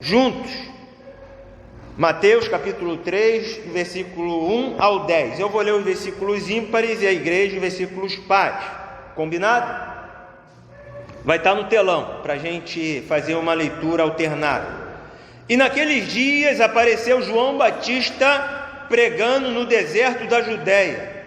juntos. Mateus capítulo 3, versículo 1 ao 10. Eu vou ler os versículos ímpares e a igreja os versículos pares. Combinado? Vai estar no telão para a gente fazer uma leitura alternada. E naqueles dias apareceu João Batista pregando no deserto da Judéia.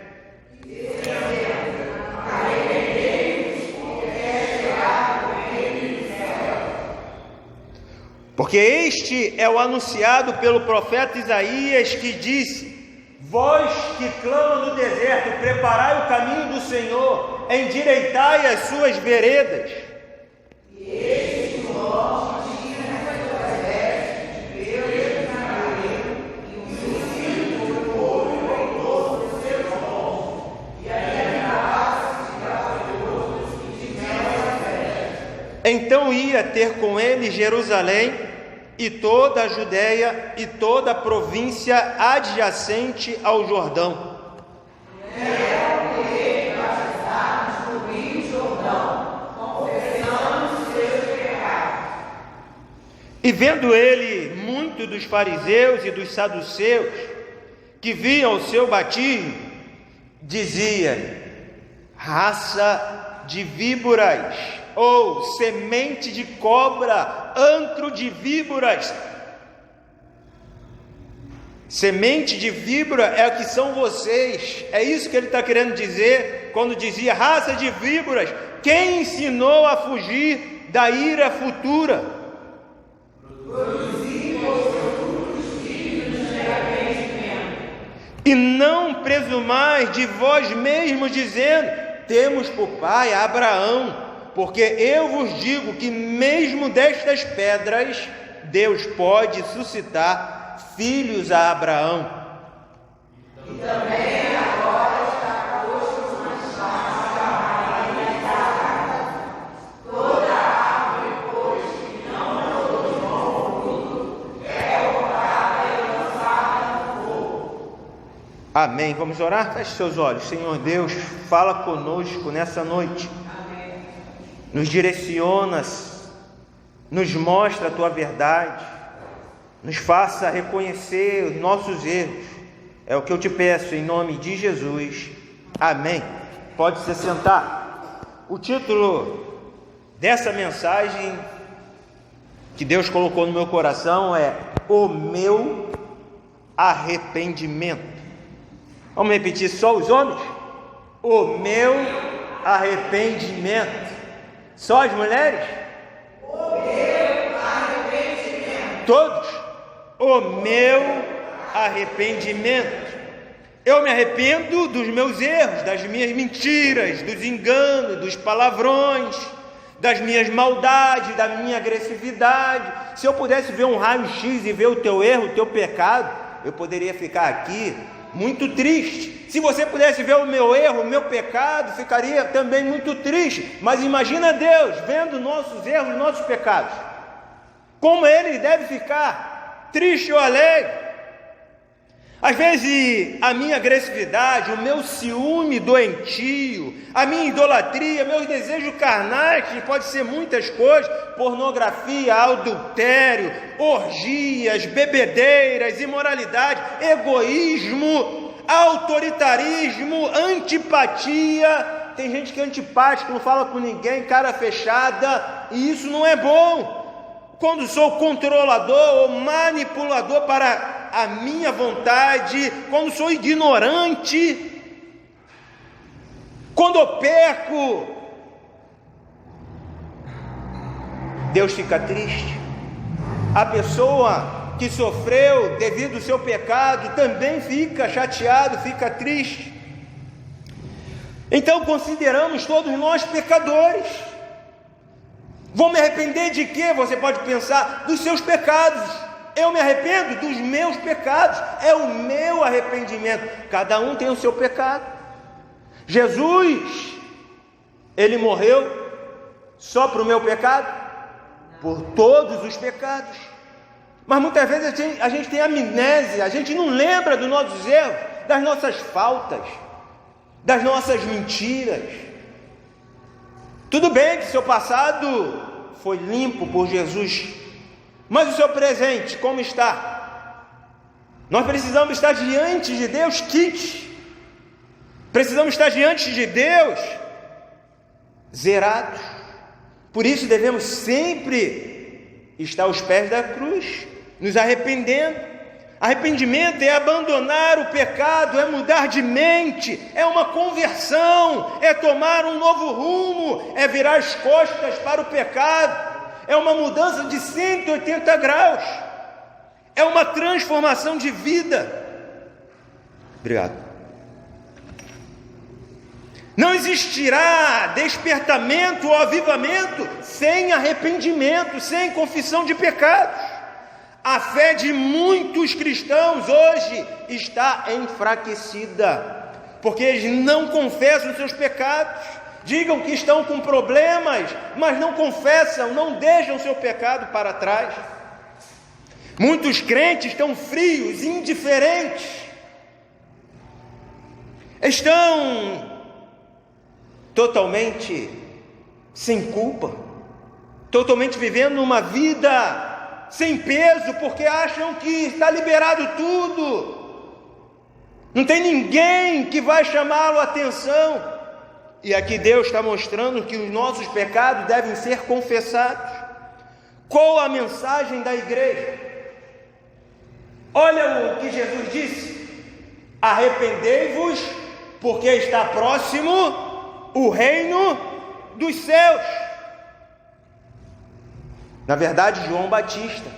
Porque este é o anunciado pelo profeta Isaías, que disse: vós que clamam no deserto, preparai o caminho do Senhor, endireitai as suas veredas. E este nós tira as vestes de pelo na cabeça, e o Espírito do povo voltou dos seus dons, e a graça se trabalhou dos que tiveram as vestes. Então ia ter com ele Jerusalém, e toda a Judéia e toda a província adjacente ao Jordão. E vendo ele muito dos fariseus e dos saduceus que viam o seu batismo, dizia: raça de víboras, ou semente de cobra, antro de víboras. Semente de víbora é o que são vocês. É isso que ele está querendo dizer quando dizia raça de víboras. Quem ensinou a fugir da ira futura? E não presumais de vós mesmos, dizendo: temos por pai Abraão, porque eu vos digo que mesmo destas pedras Deus pode suscitar filhos a Abraão. E também agora está posto nas chagas da rainha da toda árvore, pois, que não produz bom fruto, é cortada e lançada no fogo. Amém. Vamos orar? Feche seus olhos. Senhor Deus, fala conosco nessa noite. Nos direcionas, nos mostra a Tua verdade, nos faça reconhecer os nossos erros. É o que eu te peço em nome de Jesus. Amém. Pode se sentar. O título dessa mensagem que Deus colocou no meu coração é O Meu Arrependimento. Vamos repetir só os homens? O meu arrependimento. Só as mulheres? O meu arrependimento. Todos? O meu arrependimento. Eu me arrependo dos meus erros, das minhas mentiras, dos enganos, dos palavrões, das minhas maldades, da minha agressividade. Se eu pudesse ver um raio-x e ver o teu erro, o teu pecado, eu poderia ficar aqui muito triste. Se você pudesse ver o meu erro, o meu pecado, ficaria também muito triste. Mas imagina Deus vendo nossos erros, nossos pecados. Como Ele deve ficar? Triste ou alegre? Às vezes a minha agressividade, o meu ciúme doentio, a minha idolatria, meus desejos carnais, que pode ser muitas coisas: pornografia, adultério, orgias, bebedeiras, imoralidade, egoísmo, autoritarismo, antipatia. Tem gente que é antipática, não fala com ninguém, cara fechada, e isso não é bom. Quando sou controlador ou manipulador para a minha vontade, quando sou ignorante, quando eu peco, Deus fica triste. A pessoa que sofreu devido ao seu pecado também fica chateado, fica triste. Então consideramos todos nós pecadores. Vou me arrepender de quê? Você pode pensar: dos seus pecados. Eu me arrependo dos meus pecados. É o meu arrependimento. Cada um tem o seu pecado. Jesus, Ele morreu só para o meu pecado? Por todos os pecados. Mas muitas vezes a gente tem amnésia, a gente não lembra dos nossos erros, das nossas faltas, das nossas mentiras. Tudo bem que seu passado foi limpo por Jesus, Mas o seu presente, como está? Nós precisamos estar diante de Deus quites. Precisamos estar diante de Deus zerados. Por isso devemos sempre estar aos pés da cruz, nos arrependendo. Arrependimento é abandonar o pecado, é mudar de mente, é uma conversão, é tomar um novo rumo, é virar as costas para o pecado, é uma mudança de 180 graus, é uma transformação de vida. Obrigado. Não existirá despertamento ou avivamento sem arrependimento, sem confissão de pecados. A fé de muitos cristãos hoje está enfraquecida, porque eles não confessam os seus pecados, digam que estão com problemas, mas não confessam, não deixam o seu pecado para trás. Muitos crentes estão frios, indiferentes, estão totalmente sem culpa, totalmente vivendo uma vida sem peso, porque acham que está liberado tudo, não tem ninguém que vai chamá-lo a atenção. E aqui Deus está mostrando que os nossos pecados devem ser confessados. Qual a mensagem da igreja? Olha o que Jesus disse: arrependei-vos, porque está próximo o reino dos céus. Na verdade, João Batista,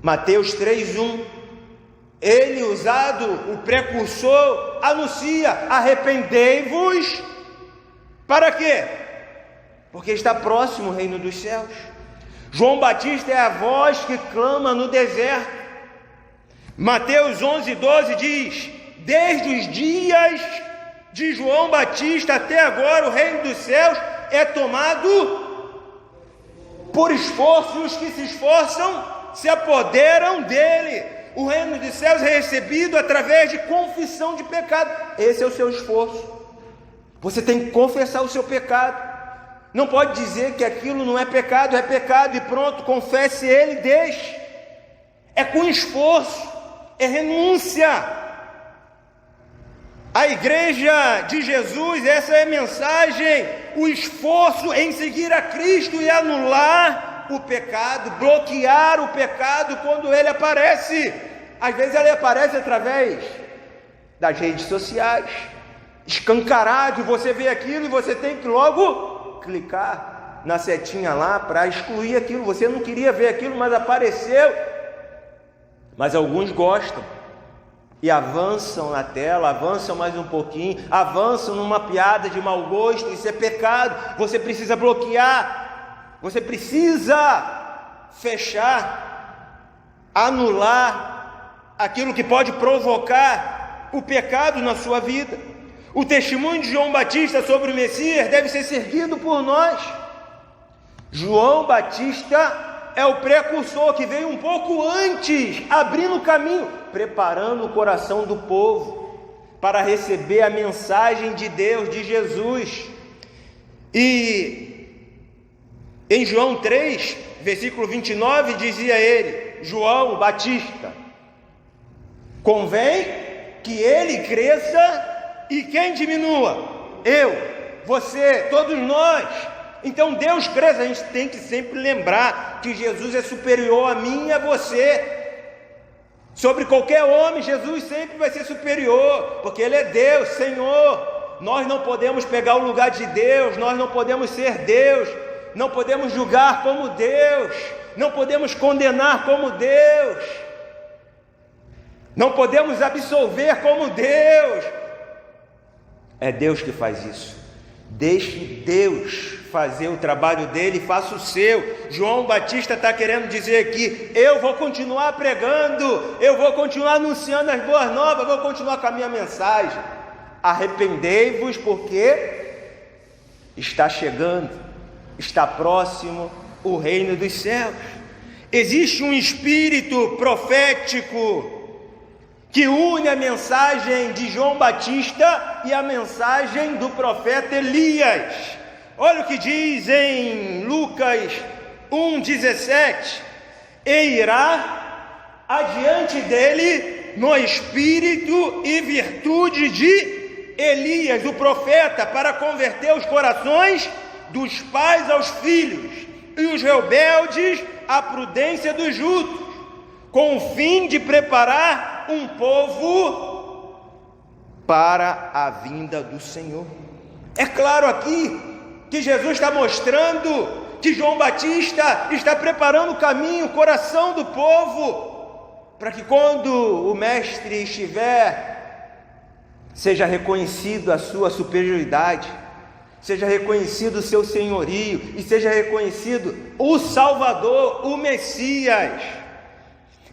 Mateus 3:1, ele, usado o precursor, anuncia: arrependei-vos. Para quê? Porque está próximo o reino dos céus. João Batista é a voz que clama no deserto. Mateus 11:12 diz: desde os dias de João Batista até agora o reino dos céus é tomado por esforço, e os que se esforçam se apoderam dele. O reino dos céus é recebido através de confissão de pecado. Esse é o seu esforço. Você tem que confessar o seu pecado. Não pode dizer que aquilo não é pecado e pronto, confesse ele e deixe. É com esforço, é renúncia. A igreja de Jesus, essa é a mensagem: o esforço em seguir a Cristo e anular o pecado, bloquear o pecado quando ele aparece. Às vezes ele aparece através das redes sociais, escancarado, você vê aquilo e você tem que logo clicar na setinha lá para excluir aquilo. Você não queria ver aquilo, mas apareceu. Mas alguns gostam e avançam na tela, avançam mais um pouquinho, avançam numa piada de mau gosto. Isso é pecado. Você precisa bloquear, você precisa fechar, anular aquilo que pode provocar o pecado na sua vida. O testemunho de João Batista sobre o Messias deve ser seguido por nós. João Batista é o precursor que veio um pouco antes, abrindo o caminho, preparando o coração do povo para receber a mensagem de Deus, de Jesus. E em João 3, versículo 29, dizia ele, João Batista: convém que ele cresça e quem diminua? Eu, você, todos nós. Então Deus cresce. A gente tem que sempre lembrar que Jesus é superior a mim e a você. Sobre qualquer homem, Jesus sempre vai ser superior, porque Ele é Deus, Senhor. Nós não podemos pegar o lugar de Deus, nós não podemos ser Deus, não podemos julgar como Deus, não podemos condenar como Deus, não podemos absolver como Deus. É Deus que faz isso. Deixe Deus fazer o trabalho dele e faça o seu. João Batista está querendo dizer aqui: eu vou continuar pregando, eu vou continuar anunciando as boas novas, vou continuar com a minha mensagem. Arrependei-vos, porque está chegando, está próximo o reino dos céus. Existe um espírito profético que une a mensagem de João Batista e a mensagem do profeta Elias. Olha o que diz em Lucas 1,17: e irá adiante dele no espírito e virtude de Elias, o profeta, para converter os corações dos pais aos filhos e os rebeldes à prudência dos justos, com o fim de preparar um povo para a vinda do Senhor. É claro aqui que Jesus está mostrando que João Batista está preparando o caminho, o coração do povo, para que quando o mestre estiver, seja reconhecido a sua superioridade, seja reconhecido o seu senhorio e seja reconhecido o Salvador, o Messias.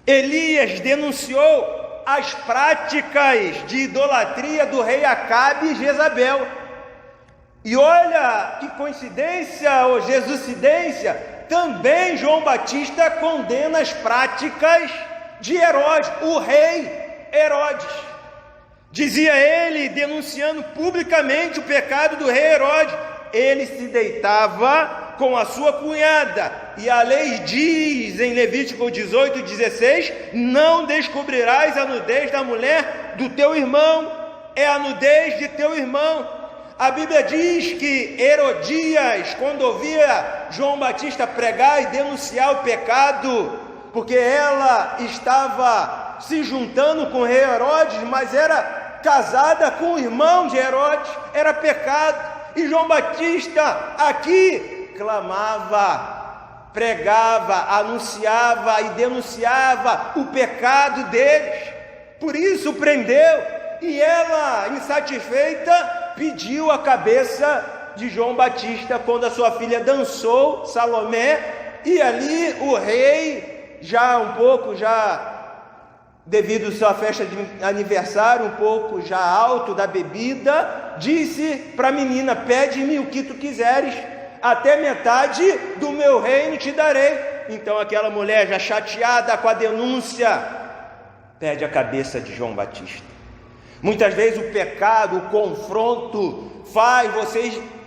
Elias denunciou as práticas de idolatria do rei Acabe e Jezabel. E olha que coincidência ou jesucidência, também João Batista condena as práticas de Herodes, o rei Herodes. Dizia ele, denunciando publicamente o pecado do rei Herodes, ele se deitava com a sua cunhada, e a lei diz em Levítico 18:16: não descobrirás a nudez da mulher do teu irmão, é a nudez de teu irmão. A Bíblia diz que Herodias, quando ouvia João Batista pregar e denunciar o pecado, porque ela estava se juntando com o rei Herodes, mas era casada com o irmão de Herodes, era pecado. E João Batista aqui clamava, pregava, anunciava e denunciava o pecado deles. Por isso prendeu, e ela, insatisfeita, pediu a cabeça de João Batista quando a sua filha dançou, Salomé, e ali o rei, devido à sua festa de aniversário, um pouco já alto da bebida, disse para a menina: pede-me o que tu quiseres, até metade do meu reino te darei. Então aquela mulher, já chateada com a denúncia, pede a cabeça de João Batista. Muitas vezes o pecado, o confronto, faz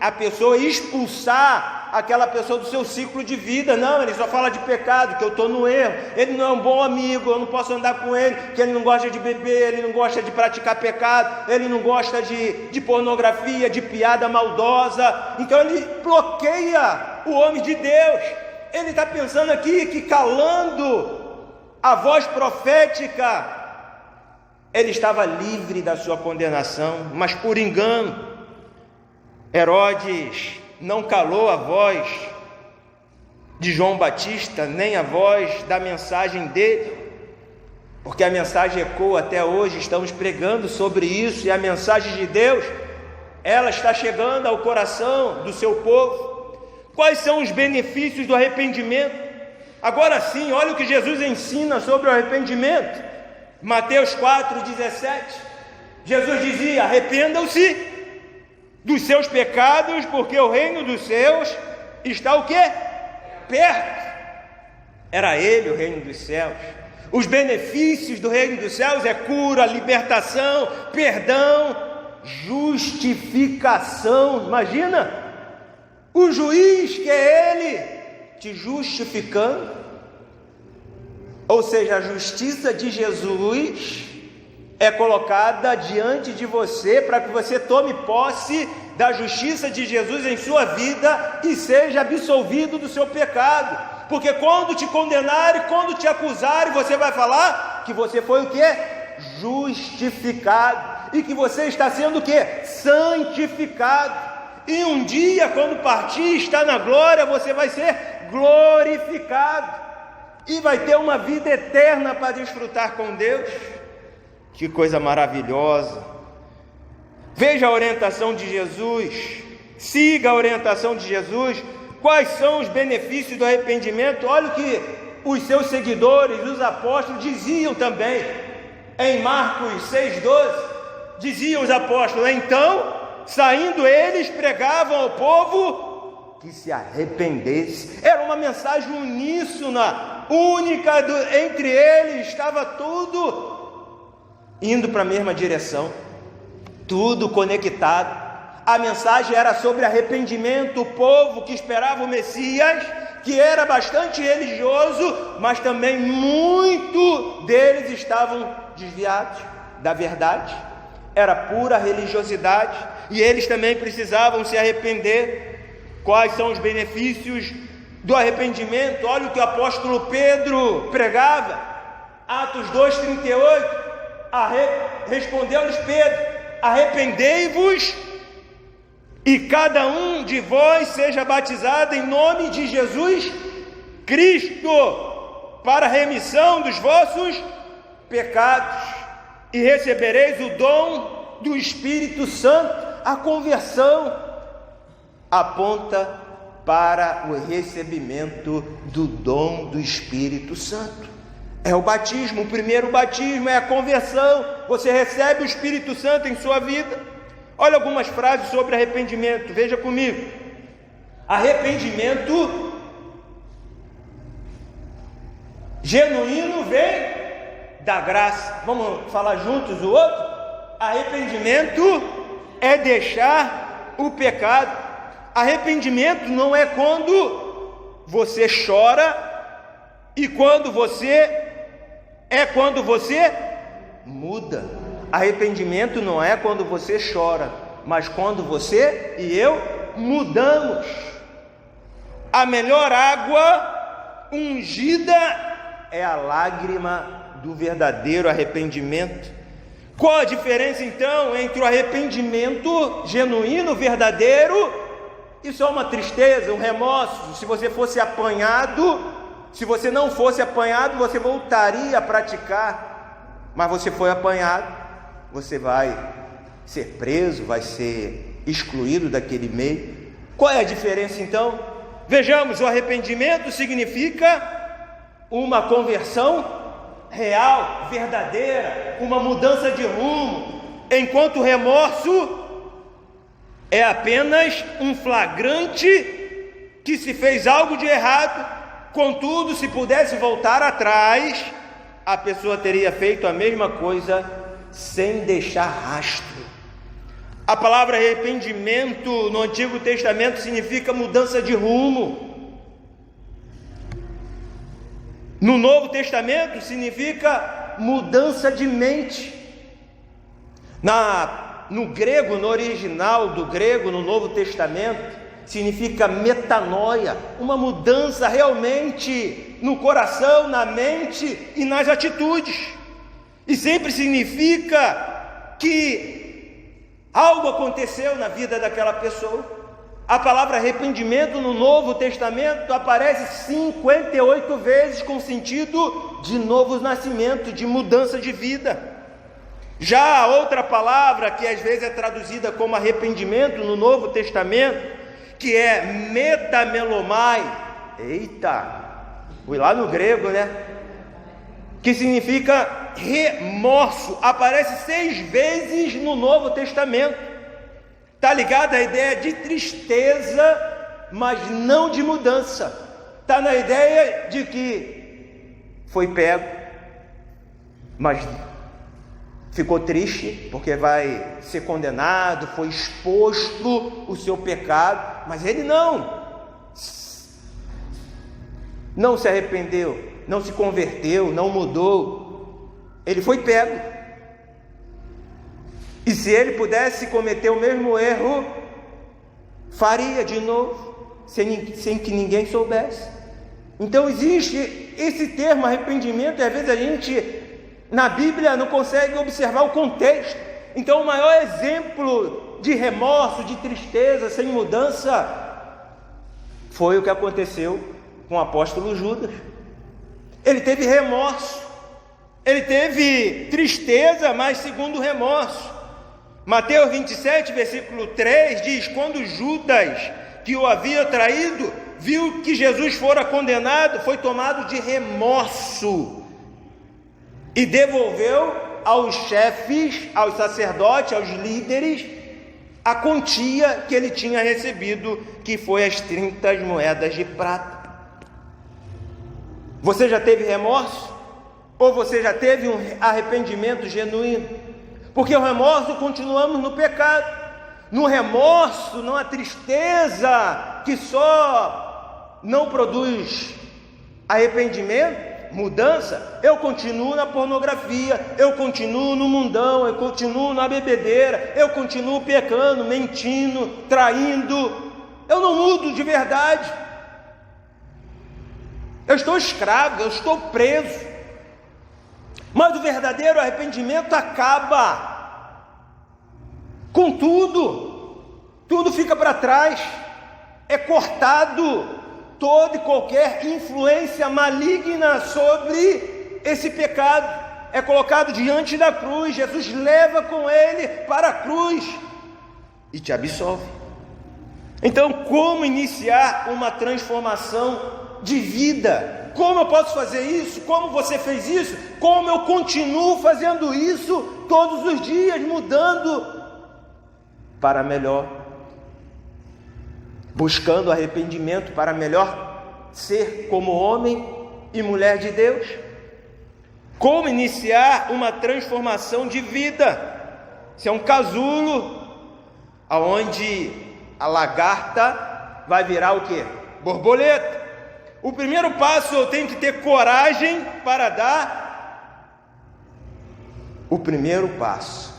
a pessoa expulsar aquela pessoa do seu ciclo de vida. Não, ele só fala de pecado, que eu estou no erro, ele não é um bom amigo, eu não posso andar com ele, que ele não gosta de beber, ele não gosta de praticar pecado, ele não gosta de pornografia, de piada maldosa. Então ele bloqueia o homem de Deus. Ele está pensando aqui que calando a voz profética, ele estava livre da sua condenação, mas por engano, Herodes não calou a voz de João Batista, nem a voz da mensagem dele, porque a mensagem ecoa até hoje, estamos pregando sobre isso, e a mensagem de Deus, ela está chegando ao coração do seu povo. Quais são os benefícios do arrependimento? Agora sim, olha o que Jesus ensina sobre o arrependimento. Mateus 4:17, Jesus dizia: arrependam-se dos seus pecados, porque o reino dos céus está o quê? Perto. Era ele o reino dos céus. Os benefícios do reino dos céus é cura, libertação, perdão, justificação. Imagina, o juiz que é ele te justificando. Ou seja, a justiça de Jesus é colocada diante de você para que você tome posse da justiça de Jesus em sua vida e seja absolvido do seu pecado. Porque quando te condenarem, quando te acusarem, você vai falar que você foi o quê? Justificado. E que você está sendo o quê? Santificado. E um dia, quando partir, está na glória, você vai ser glorificado. E vai ter uma vida eterna para desfrutar com Deus. Que coisa maravilhosa. Veja a orientação de Jesus, siga a orientação de Jesus. Quais são os benefícios do arrependimento? Olha o que os seus seguidores, os apóstolos, diziam também. Em Marcos 6:12, diziam os apóstolos: então, saindo eles, pregavam ao povo que se arrependesse. Era uma mensagem uníssona, única, entre eles, estava tudo indo para a mesma direção, tudo conectado. A mensagem era sobre arrependimento. O povo que esperava o Messias que era bastante religioso, mas também muito deles estavam desviados da verdade. Era pura religiosidade, e eles também precisavam se arrepender. Quais são os benefícios do arrependimento? Olha o que o apóstolo Pedro pregava, Atos 2:38, respondeu-lhes Pedro: arrependei-vos e cada um de vós seja batizado em nome de Jesus Cristo para a remissão dos vossos pecados, e recebereis o dom do Espírito Santo. A conversão aponta para o recebimento do dom do Espírito Santo. É o batismo, o primeiro batismo é a conversão. Você recebe o Espírito Santo em sua vida. Olha algumas frases sobre arrependimento, veja comigo. Arrependimento genuíno vem da graça. Vamos falar juntos o outro? Arrependimento é deixar o pecado. Arrependimento não é quando você chora e quando você muda. Arrependimento não é quando você chora, mas quando você e eu mudamos. A melhor água ungida é a lágrima do verdadeiro arrependimento. Qual a diferença então entre o arrependimento genuíno, verdadeiro, e só uma tristeza, um remorso? Se você fosse apanhado, se você não fosse apanhado, você voltaria a praticar, mas você foi apanhado, você vai ser preso, vai ser excluído daquele meio. Qual é a diferença então? Vejamos, o arrependimento significa uma conversão real, verdadeira, uma mudança de rumo, enquanto o remorso é apenas um flagrante que se fez algo de errado. Contudo, se pudesse voltar atrás, a pessoa teria feito a mesma coisa sem deixar rastro. A palavra arrependimento no Antigo Testamento significa mudança de rumo. No Novo Testamento significa mudança de mente. No grego, no original do grego, no Novo Testamento, significa metanoia, uma mudança realmente no coração, na mente e nas atitudes. E sempre significa que algo aconteceu na vida daquela pessoa. A palavra arrependimento no Novo Testamento aparece 58 vezes com sentido de novo nascimento, de mudança de vida. Já a outra palavra que às vezes é traduzida como arrependimento no Novo Testamento, que é metamelomai, fui lá no grego, né? Que significa remorso, aparece 6 vezes no Novo Testamento. Está ligado à ideia de tristeza, mas não de mudança. Está na ideia de que foi pego, mas ficou triste porque vai ser condenado, foi exposto o seu pecado, mas ele não se arrependeu, não se converteu, não mudou. Ele foi pego. E se ele pudesse cometer o mesmo erro, faria de novo, sem que ninguém soubesse. Então existe esse termo arrependimento, e às vezes a gente, na Bíblia, não consegue observar o contexto. Então o maior exemplo de remorso, de tristeza, sem mudança, foi o que aconteceu com o apóstolo Judas. Ele teve remorso, ele teve tristeza, mas segundo remorso. Mateus 27, versículo 3 diz: quando Judas, que o havia traído, viu que Jesus fora condenado, foi tomado de remorso e devolveu aos chefes, aos sacerdotes, aos líderes, a quantia que ele tinha recebido, que foi as 30 moedas de prata. Você já teve remorso? Ou você já teve um arrependimento genuíno? Porque o remorso, continuamos no pecado. No remorso, numa tristeza que só não produz arrependimento, mudança, eu continuo na pornografia, eu continuo no mundão, eu continuo na bebedeira, eu continuo pecando, mentindo, traindo, eu não mudo de verdade, eu estou escravo, eu estou preso. Mas o verdadeiro arrependimento acaba com tudo fica para trás, é cortado toda e qualquer influência maligna sobre esse pecado, é colocado diante da cruz, Jesus leva com ele para a cruz e te absolve. Então, como iniciar uma transformação de vida? Como eu posso fazer isso? Como você fez isso? Como eu continuo fazendo isso todos os dias, mudando para melhor, buscando arrependimento para melhor ser como homem e mulher de Deus? Como iniciar uma transformação de vida? Isso é um casulo aonde a lagarta vai virar o quê? Borboleta. O primeiro passo, eu tenho que ter coragem para dar o primeiro passo.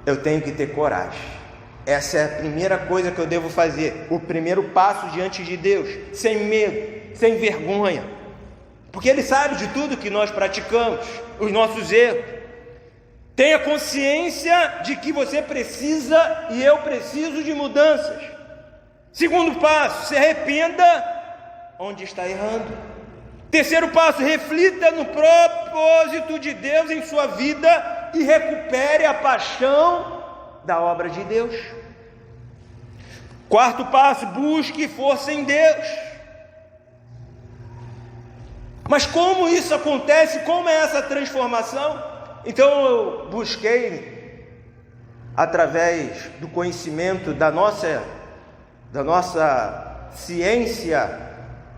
Eu tenho que ter coragem. Essa é a primeira coisa que eu devo fazer, o primeiro passo diante de Deus, sem medo, sem vergonha, porque Ele sabe de tudo que nós praticamos, os nossos erros. Tenha consciência de que você precisa e eu preciso de mudanças. Segundo passo, se arrependa onde está errando. Terceiro passo, reflita no propósito de Deus em sua vida e recupere a paixão da obra de Deus. Quarto passo, busque força em Deus. Mas como isso acontece? Como é essa transformação? Então eu busquei, através do conhecimento da nossa ciência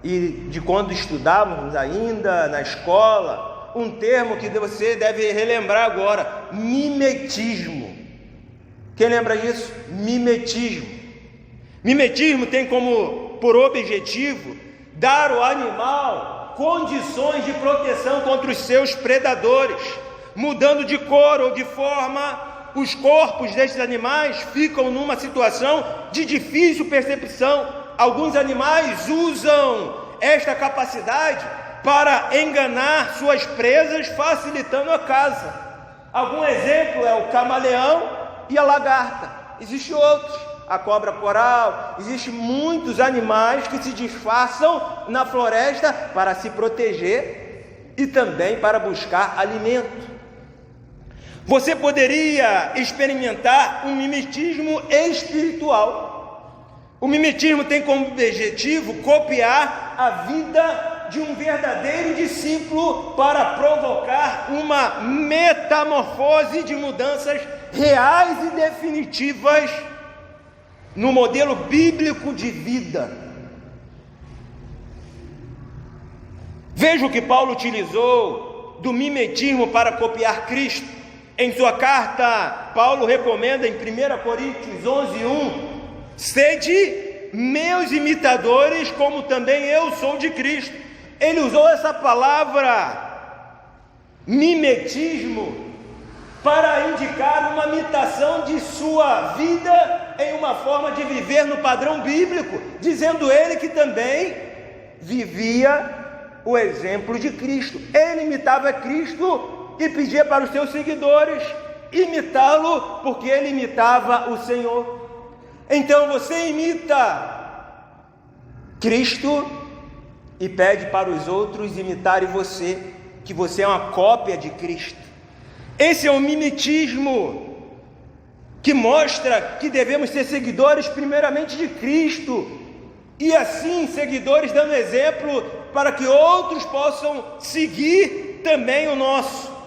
e de quando estudávamos ainda na escola, um termo que você deve relembrar agora: mimetismo. Quem lembra disso? Mimetismo. Mimetismo tem por objetivo dar ao animal condições de proteção contra os seus predadores, mudando de cor ou de forma. Os corpos desses animais ficam numa situação de difícil percepção. Alguns animais usam esta capacidade para enganar suas presas, facilitando a caça. Algum exemplo é o camaleão e a lagarta. Existem outros, a cobra coral. Existem muitos animais que se disfarçam na floresta para se proteger e também para buscar alimento. Você poderia experimentar um mimetismo espiritual. O mimetismo tem como objetivo copiar a vida de um verdadeiro discípulo para provocar uma metamorfose de mudanças reais e definitivas no modelo bíblico de vida. Veja o que Paulo utilizou do mimetismo para copiar Cristo. Em sua carta, Paulo recomenda em 1 Coríntios 11:1: sede meus imitadores, como também eu sou de Cristo. Ele usou essa palavra mimetismo para indicar uma imitação de sua vida em uma forma de viver no padrão bíblico, dizendo ele que também vivia o exemplo de Cristo. Ele imitava Cristo e pedia para os seus seguidores imitá-lo, porque ele imitava o Senhor. Então você imita Cristo e pede para os outros imitarem você, que você é uma cópia de Cristo. Esse é o mimetismo que mostra que devemos ser seguidores primeiramente de Cristo, e assim seguidores dando exemplo para que outros possam seguir também o nosso.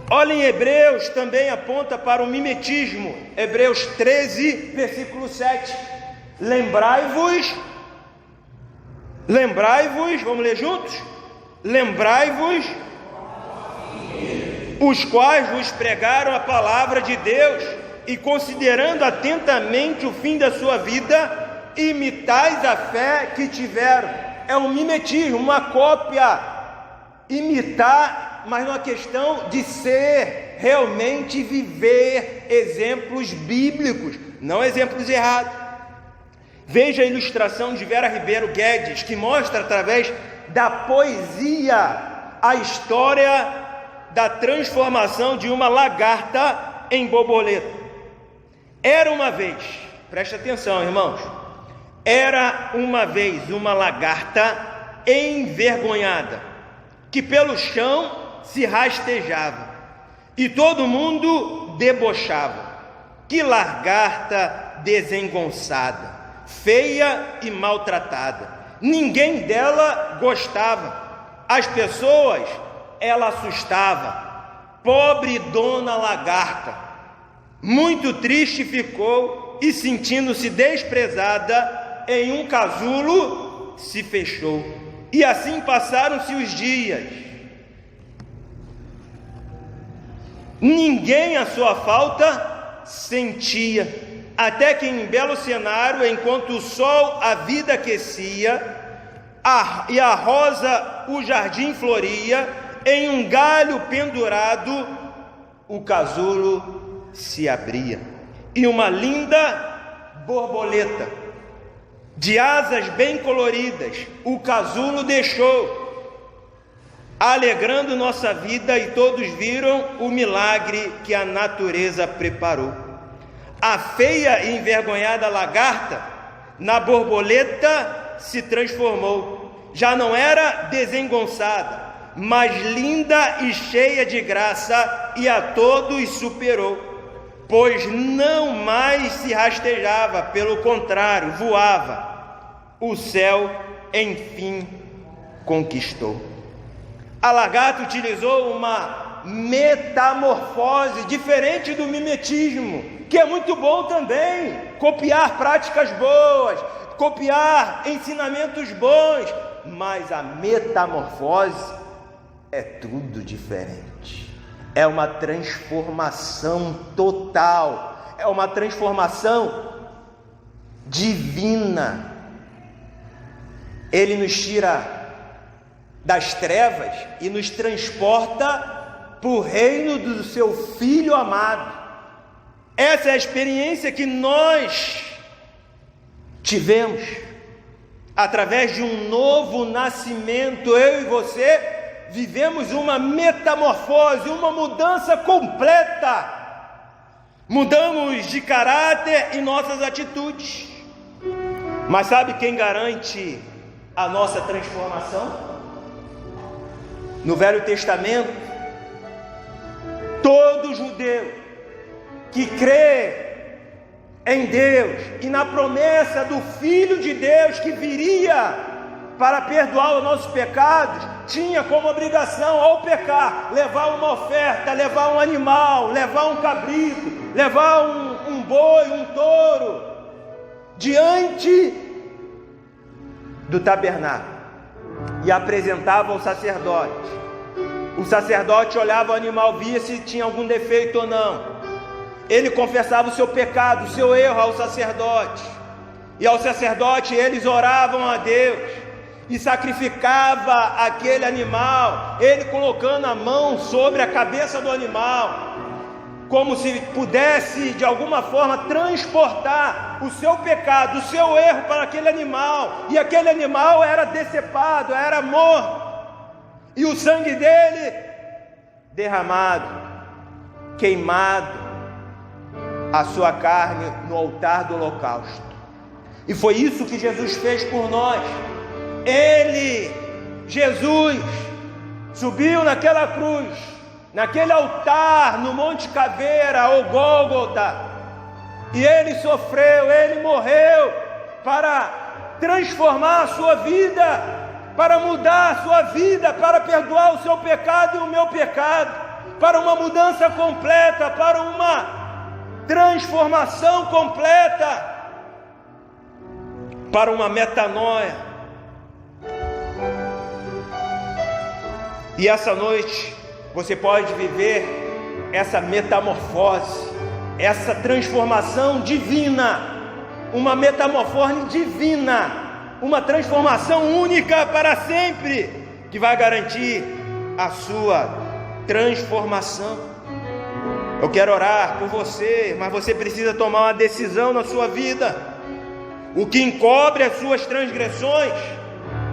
Olha, em Hebreus também aponta para o mimetismo. Hebreus 13, versículo 7. Lembrai-vos, vamos ler juntos? Lembrai-vos, os quais vos pregaram a palavra de Deus, e considerando atentamente o fim da sua vida, imitais a fé que tiveram. É um mimetismo, uma cópia. Imitar, mas numa questão de ser, realmente viver exemplos bíblicos, não exemplos errados. Veja a ilustração de Vera Ribeiro Guedes, que mostra através da poesia a história da transformação de uma lagarta em borboleta. Era uma vez, preste atenção, irmãos, era uma vez uma lagarta envergonhada, que pelo chão se rastejava, e todo mundo debochava. Que lagarta desengonçada, feia e maltratada. Ninguém dela gostava. As pessoas ela assustava. Pobre dona lagarta. Muito triste ficou e, sentindo-se desprezada, em um casulo se fechou. E assim passaram-se os dias. Ninguém a sua falta sentia, até que em belo cenário, enquanto o sol a vida aquecia e a rosa o jardim floria, em um galho pendurado o casulo se abria, e uma linda borboleta de asas bem coloridas o casulo deixou, alegrando nossa vida, e todos viram o milagre que a natureza preparou. A feia e envergonhada lagarta na borboleta se transformou. Já não era desengonçada, mas linda e cheia de graça, e a todos superou, pois não mais se rastejava, pelo contrário, voava. O céu, enfim, conquistou. A lagarta utilizou uma metamorfose diferente do mimetismo, que é muito bom também, copiar práticas boas, copiar ensinamentos bons, mas a metamorfose é tudo diferente. É uma transformação total, é uma transformação divina. Ele nos tira das trevas e nos transporta para o reino do seu Filho amado. Essa é a experiência que nós tivemos através de um novo nascimento. Eu e você vivemos uma metamorfose, uma mudança completa. Mudamos de caráter e nossas atitudes. Mas sabe quem garante a nossa transformação? No Velho Testamento, todo judeu que crê em Deus e na promessa do Filho de Deus que viria para perdoar os nossos pecados, tinha como obrigação, ao pecar, levar uma oferta, levar um animal, levar um cabrito, levar um boi, um touro, diante do tabernáculo, e apresentava ao sacerdote. O sacerdote olhava o animal, via se tinha algum defeito ou não. Ele confessava o seu pecado, o seu erro ao sacerdote, e ao sacerdote eles oravam a Deus e sacrificava aquele animal, ele colocando a mão sobre a cabeça do animal, como se pudesse de alguma forma transportar o seu pecado, o seu erro para aquele animal, e aquele animal era decepado, era morto, e o sangue dele derramado, queimado, a sua carne no altar do holocausto. E foi isso que Jesus fez por nós. Ele, Jesus, subiu naquela cruz, naquele altar no Monte Caveira, ou Gólgota, e ele sofreu, ele morreu para transformar a sua vida, para mudar a sua vida, para perdoar o seu pecado e o meu pecado, para uma mudança completa, para uma transformação completa, para uma metanoia. E essa noite você pode viver essa metamorfose, essa transformação divina uma metamorfose divina, uma transformação única para sempre, que vai garantir a sua transformação. Eu quero orar por você, mas você precisa tomar uma decisão na sua vida. O que encobre as suas transgressões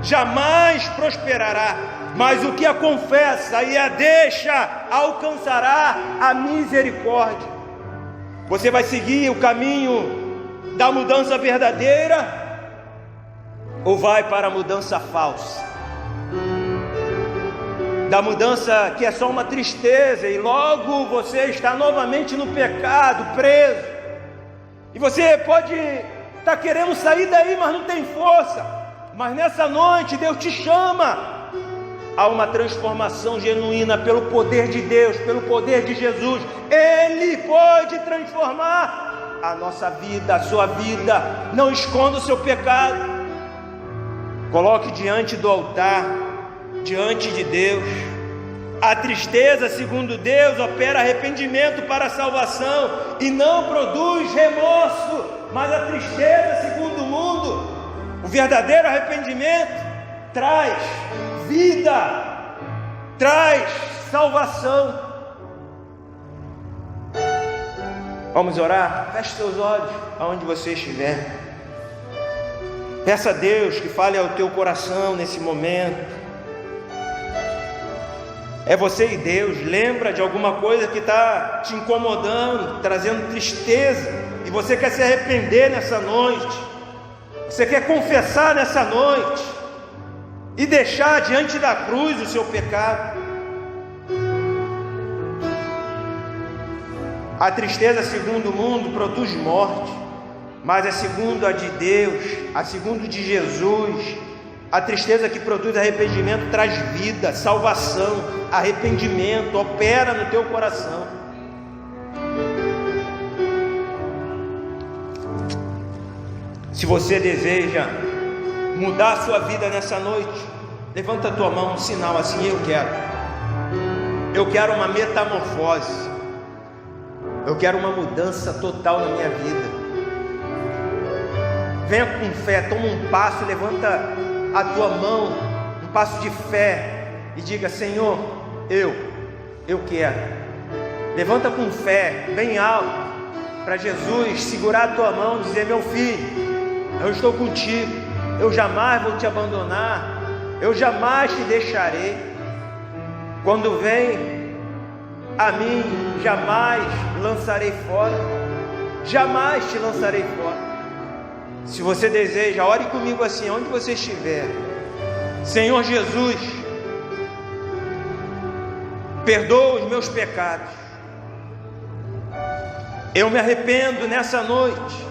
jamais prosperará, mas o que a confessa e a deixa alcançará a misericórdia. Você vai seguir o caminho da mudança verdadeira ou vai para a mudança falsa? Da mudança que é só uma tristeza e logo você está novamente no pecado, preso. E você pode estar querendo sair daí, mas não tem força. Mas nessa noite Deus te chama a uma transformação genuína pelo poder de Deus, pelo poder de Jesus. Ele pode transformar a nossa vida, a sua vida. Não esconda o seu pecado. Coloque diante do altar, diante de Deus. A tristeza, segundo Deus, opera arrependimento para a salvação e não produz remorso. Mas a tristeza, segundo o mundo, o verdadeiro arrependimento traz vida, traz salvação. Vamos orar? Feche seus olhos aonde você estiver. Peça a Deus que fale ao teu coração nesse momento. É você e Deus. Lembra de alguma coisa que está te incomodando, trazendo tristeza, e você quer se arrepender nessa noite. Você quer confessar nessa noite e deixar diante da cruz o seu pecado. A tristeza, segundo o mundo, produz morte, mas a segundo a de Deus, a segundo de Jesus, a tristeza que produz arrependimento traz vida, salvação. Arrependimento opera no teu coração. Se você deseja mudar a sua vida nessa noite, levanta a tua mão, um sinal assim: eu quero uma metamorfose, eu quero uma mudança total na minha vida. Venha com fé, toma um passo, levanta a tua mão, um passo de fé, e diga: Senhor, eu quero. Levanta com fé, bem alto, para Jesus segurar a tua mão e dizer: meu filho, eu estou contigo, eu jamais vou te abandonar, eu jamais te deixarei. Quando vem a mim, jamais lançarei fora, jamais te lançarei fora. Se você deseja, ore comigo assim, onde você estiver. Senhor Jesus, perdoa os meus pecados. Eu me arrependo nessa noite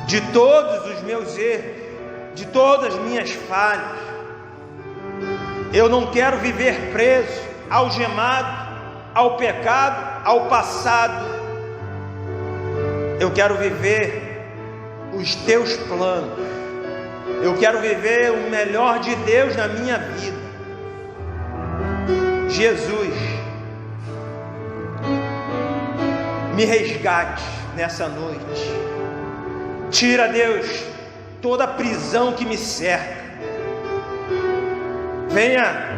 de todos os meus erros, de todas as minhas falhas. Eu não quero viver preso, algemado ao pecado, ao passado. Eu quero viver os teus planos. Eu quero viver o melhor de Deus na minha vida. Jesus, me resgate nessa noite. Tira, Deus, toda a prisão que me cerca. Venha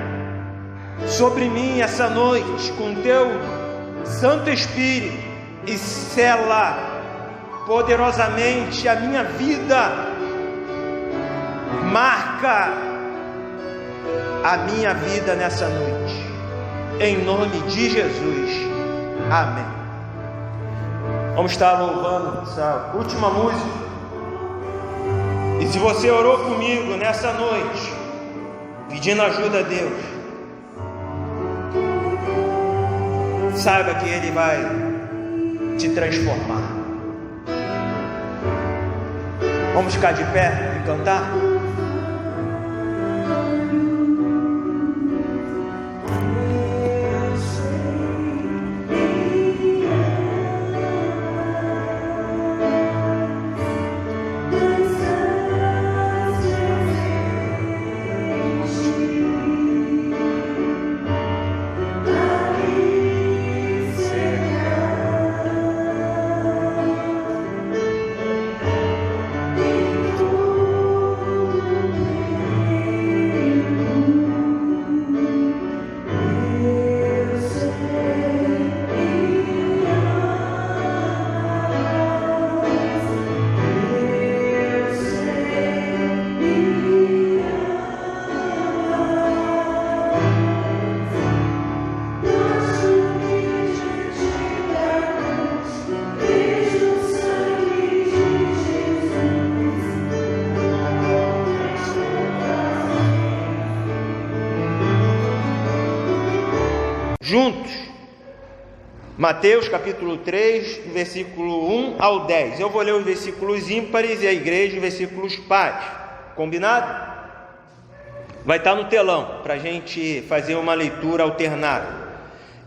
sobre mim essa noite com teu Santo Espírito e sela poderosamente a minha vida. Marca a minha vida nessa noite, em nome de Jesus, amém. Vamos estar louvando essa última música. E se você orou comigo nessa noite, pedindo ajuda a Deus, saiba que Ele vai te transformar. Vamos ficar de pé e cantar? juntos. Mateus capítulo 3, versículo 1 ao 10. Eu vou ler os versículos ímpares e a igreja os versículos pares. Combinado? Vai estar no telão para a gente fazer uma leitura alternada.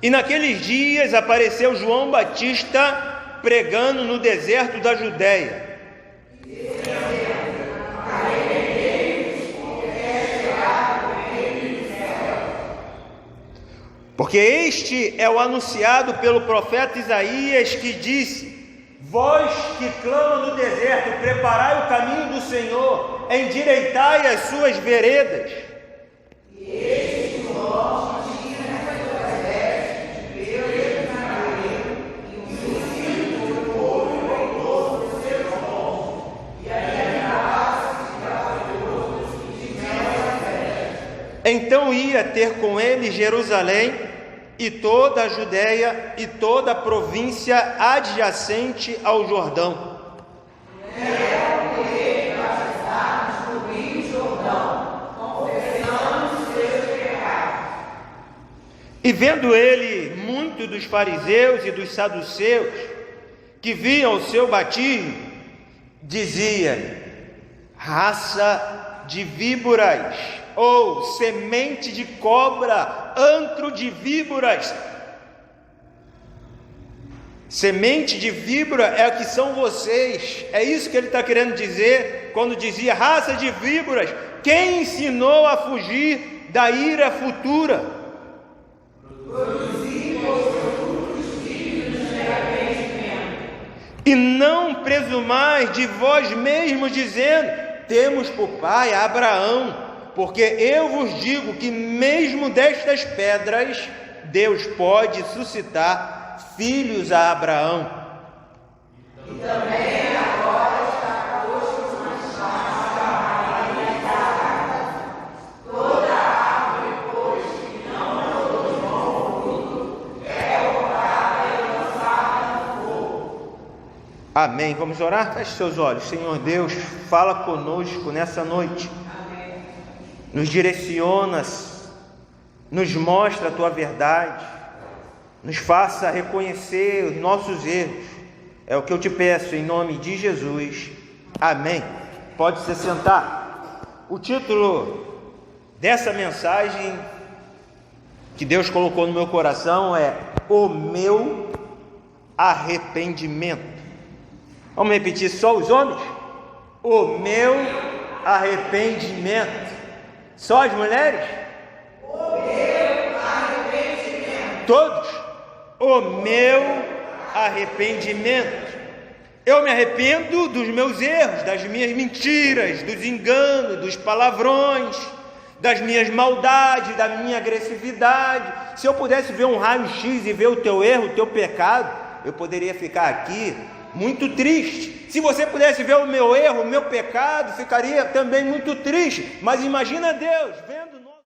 E naqueles dias apareceu João Batista pregando no deserto da Judéia. Porque este é o anunciado pelo profeta Isaías, que disse: vós que clamam no deserto, preparai o caminho do Senhor, endireitai as suas veredas. E este nós tinha nas suas vestes, Deus na cabeça, e o Espírito do povo voltou dos seus dons, e alimentava-se dos que tiveram as vestes. Então ia ter com ele Jerusalém, e toda a Judéia e toda a província adjacente ao Jordão. E vendo ele muito dos fariseus e dos saduceus que viam o seu batismo, dizia: raça de víboras, ou semente de cobra, antro de víboras. Semente de víbora é o que são vocês. É isso que ele está querendo dizer quando dizia raça de víboras. Quem ensinou a fugir da ira futura? E não presumais de vós mesmos, dizendo: temos por pai Abraão. Porque eu vos digo que mesmo destas pedras Deus pode suscitar filhos a Abraão. E também agora está posto nas chamas toda árvore, pois, que não produz bom fruto, é cortada e lançada no fogo. Amém. Vamos orar? Feche seus olhos. Senhor Deus, fala conosco nessa noite. Nos direcionas, nos mostra a Tua verdade, nos faça reconhecer os nossos erros. É o que eu te peço em nome de Jesus. Amém. Pode se sentar. O título dessa mensagem que Deus colocou no meu coração é O Meu Arrependimento. Vamos repetir só os homens? O meu arrependimento. Só as mulheres? O meu arrependimento. Todos? O meu arrependimento. Eu me arrependo dos meus erros, das minhas mentiras, dos enganos, dos palavrões, das minhas maldades, da minha agressividade. Se eu pudesse ver um raio-x e ver o teu erro, o teu pecado, eu poderia ficar aqui muito triste. Se você pudesse ver o meu erro, o meu pecado, ficaria também muito triste. Mas imagina Deus vendo